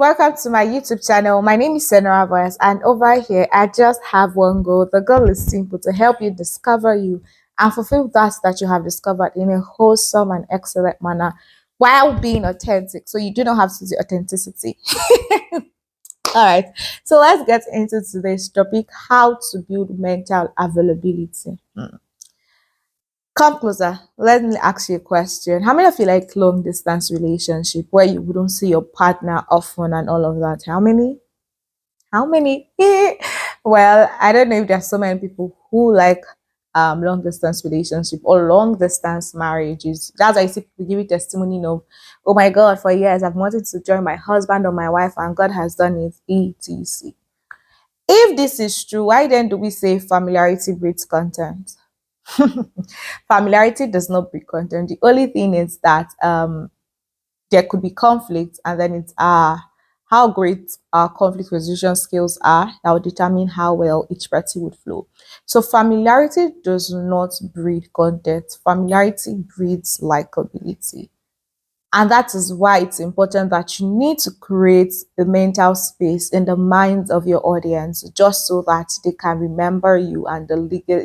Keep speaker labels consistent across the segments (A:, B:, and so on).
A: Welcome to my YouTube channel. My name is Senora Voice, and over here, I just have one goal. The goal is simple: to help you discover you and fulfill that you have discovered in a wholesome and excellent manner while being authentic. So you do not have to do authenticity. All right. So let's get into today's topic: how to build mental availability. Come closer. Let me ask you a question. How many of you like long distance relationship where you wouldn't see your partner often and all of that? How many? How many? Well, I don't know if there's so many people who like long distance relationship or long distance marriages. That's why I see people giving testimony of, oh my God, for years I've wanted to join my husband or my wife and God has done it, etc. If this is true, why then do we say familiarity breeds content? Familiarity does not breed content. The only thing is that there could be conflict, and then it's how great our conflict resolution skills are that will determine how well each party would flow. So familiarity does not breed content. Familiarity breeds likability. And that is why it's important that you need to create the mental space in the minds of your audience just so that they can remember you and the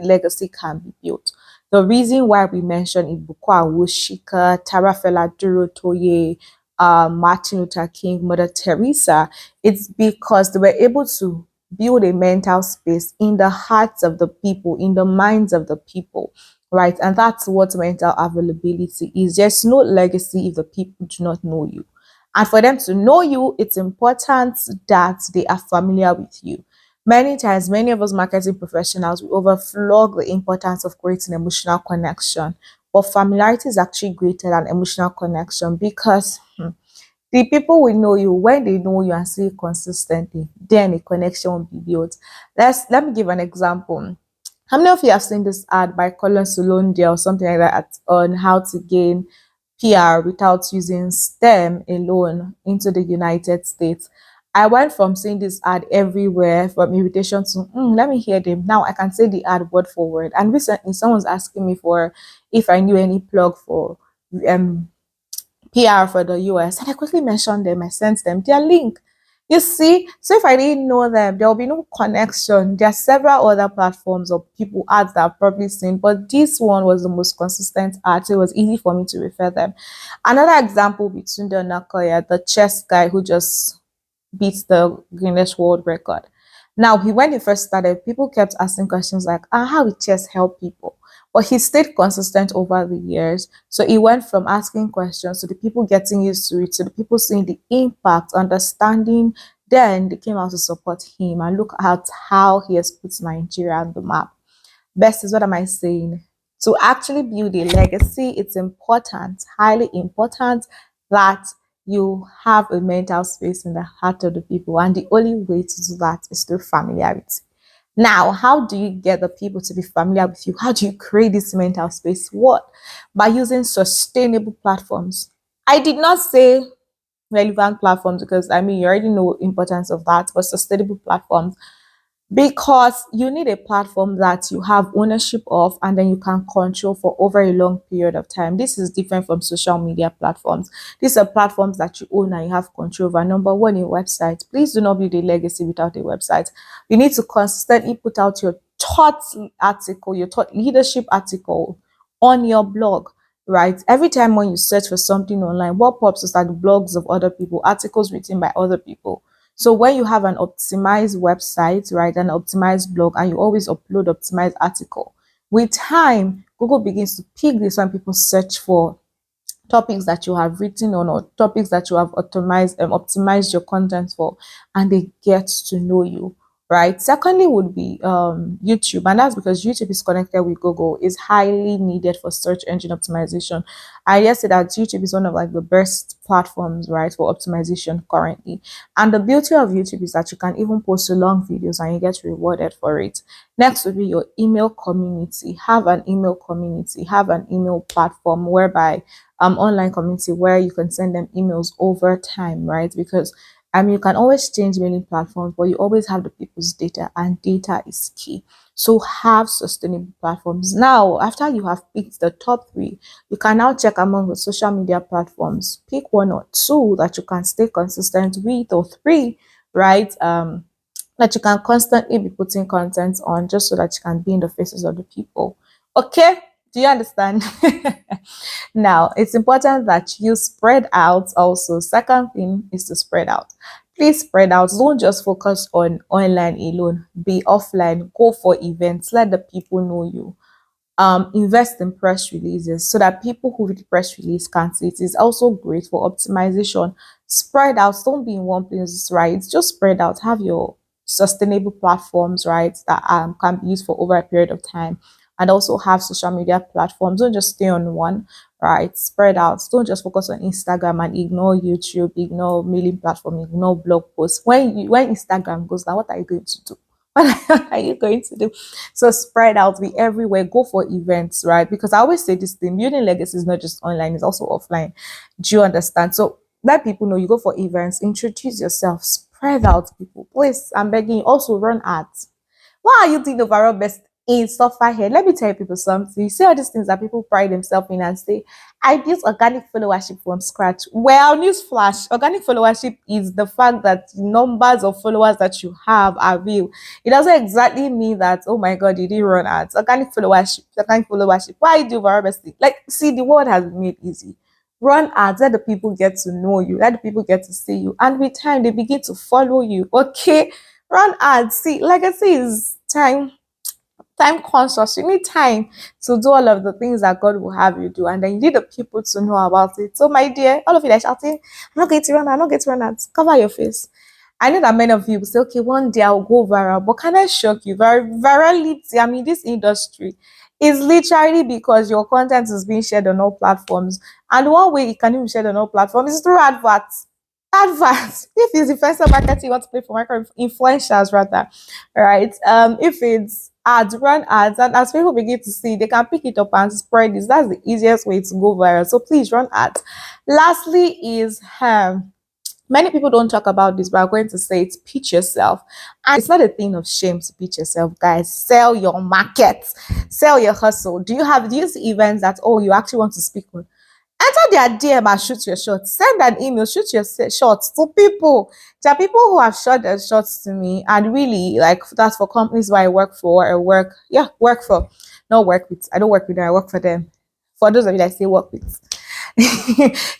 A: legacy can be built. The reason why we mention Ibukwa Awosika, Tarafela Durotoye, Martin Luther King, Mother Teresa, it's because they were able to build a mental space in the hearts of the people, in the minds of the people, right? And that's what mental availability is. There's no legacy if the people do not know you. And for them to know you, it's important that they are familiar with you. Many times, many of us marketing professionals, we overflog the importance of creating emotional connection. But familiarity is actually greater than emotional connection because the people will know you when they know you and see you consistently, then a connection will be built. Let me give an example. How many of you have seen this ad by Colin Solondia or something like that on how to gain PR without using STEM alone into the United States? I went from seeing this ad everywhere, from invitation to let me hear them. Now I can say the ad word for word. And recently, someone was asking me for if I knew any plug for PR for the US. And I quickly mentioned them. I sent them their link. You see, so if I didn't know them, there will be no connection. There are several other platforms of people ads that I've probably seen, but this one was the most consistent ad, so it was easy for me to refer them. Another example between the Nakoya, the chess guy who just beats the Guinness World Record. Now, when he first started, people kept asking questions like, how will chess help people? But he stayed consistent over the years. So he went from asking questions to the people getting used to it, to the people seeing the impact, understanding. Then they came out to support him and look at how he has put Nigeria on the map. Best is what am I saying? To actually build a legacy, it's important, highly important, that you have a mental space in the heart of the people. And the only way to do that is through familiarity. Now, how do you get the people to be familiar with you? How do you create this mental space? What? By using sustainable platforms. I did not say relevant platforms because I mean you already know importance of that, but sustainable platforms, because you need a platform that you have ownership of and then you can control for over a long period of time. This is different from social media platforms. These are platforms that you own and you have control over. Number one, your website. Please do not build a legacy without a website. You need to consistently put out your thought article, your thought leadership article on your blog, right? Every time when you search for something online, what pops is that blogs of other people, articles written by other people. So when you have an optimized website, right, an optimized blog, and you always upload optimized article, with time, Google begins to pick this when people search for topics that you have written on or topics that you have optimized your content for, and they get to know you, right? Secondly would be YouTube, and that's because YouTube is connected with Google, is highly needed for search engine optimization. I guess that YouTube is one of like the best platforms, right, for optimization currently. And the beauty of YouTube is that you can even post long videos and you get rewarded for it. Next would be your email community. Have an email community, have an email platform whereby online community where you can send them emails over time, right? Because I mean, you can always change many platforms, but you always have the people's data, and data is key. So have sustainable platforms. Now, after you have picked the top three, you can now check among the social media platforms. Pick one or two that you can stay consistent with, or three, right? That you can constantly be putting content on, just so that you can be in the faces of the people. Okay? Do you understand? Now, it's important that you spread out also. Second thing is to spread out. Please spread out. Don't just focus on online alone. Be offline. Go for events. Let the people know you. Invest in press releases so that people who read the press release can see it. Is also great for optimization. Spread out. Don't be in one place, right? Just spread out. Have your sustainable platforms, right, that can be used for over a period of time, and also have social media platforms. Don't just stay on one, right? Spread out. Don't just focus on Instagram and ignore YouTube, ignore mailing platform, ignore blog posts. When Instagram goes down, what are you going to do? What are you going to do? So spread out, be everywhere, go for events, right? Because I always say this thing, building legacy is not just online, it's also offline. Do you understand? So let people know you go for events, introduce yourself, spread out people. Please, I'm begging you, also run ads. Why are you doing overall best in software here? Let me tell you people something. You see all these things that people pride themselves in and say, I built organic followership from scratch. Well, newsflash, organic followership is the fact that numbers of followers that you have are real. It doesn't exactly mean that, oh my God, you didn't run ads. Organic followership. Why do overall best? Like, see, the world has been made easy. Run ads, let the people get to know you, let the people get to see you, and with time they begin to follow you. Okay, run ads. See, legacy is time conscious. You need time to do all of the things that God will have you do, and then you need the people to know about it. So, my dear, all of you that are shouting, I'm not going to run, I'm not going to run ads. Cover your face. I know that many of you will say, okay, one day I'll go viral, but can I shock you? Virality, I mean, this industry is literally because your content is being shared on all platforms. And one way it can even be shared on all platforms is through adverts. Adverts. If it's influencer marketing, you want to play for micro influencers rather, right? If it's ads, run ads, and as people begin to see, they can pick it up and spread this. That's the easiest way to go viral. So please run ads. Lastly, is many people don't talk about this, but I'm going to say it. Pitch yourself. And it's not a thing of shame to pitch yourself, guys. Sell your market, sell your hustle. Do you see events that, oh, you actually want to speak on? Enter their DM and shoot your shots. Send an email, shoot your shots to people. There are people who have shot their shots to me, and really, like, that's for companies where I work for, or work for, not work with. I don't work with them, I work for them. For those of you that say work with,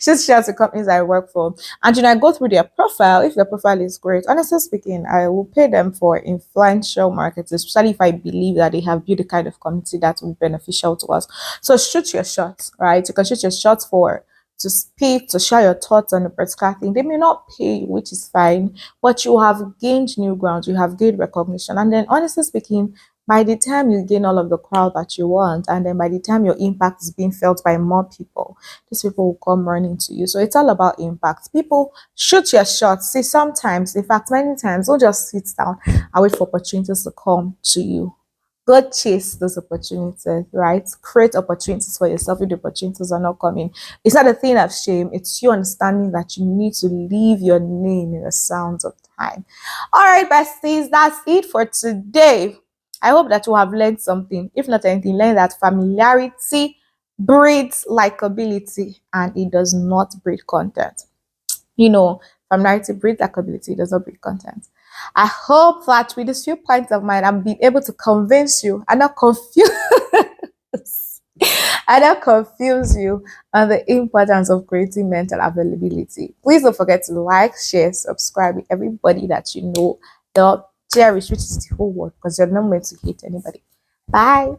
A: just share to companies I work for. And I go through their profile. If their profile is great, honestly speaking, I will pay them for influential markets, especially if I believe that they have built a kind of community that will be beneficial to us. So shoot your shots, right? You can shoot your shots for to speak, to share your thoughts on a particular thing. They may not pay you, which is fine, but you have gained new ground, you have gained recognition. And then honestly speaking, by the time you gain all of the crowd that you want, and then by the time your impact is being felt by more people, these people will come running to you. So it's all about impact. People, shoot your shots. See, sometimes, in fact, many times, don't just sit down and wait for opportunities to come to you. Go chase those opportunities, right? Create opportunities for yourself if the opportunities are not coming. It's not a thing of shame. It's you understanding that you need to leave your name in the sounds of time. All right, besties, that's it for today. I hope that you have learned something. If not anything, learn that familiarity breeds likability and it does not breed content. Familiarity breeds likability, it does not breed content. I hope that with these few points of mine, I'm being able to convince you and not confuse and not confuse you on the importance of creating mental availability. Please don't forget to like, share, subscribe with everybody that you know. The cherish, which is the whole world, because you're not meant to hate anybody. Bye.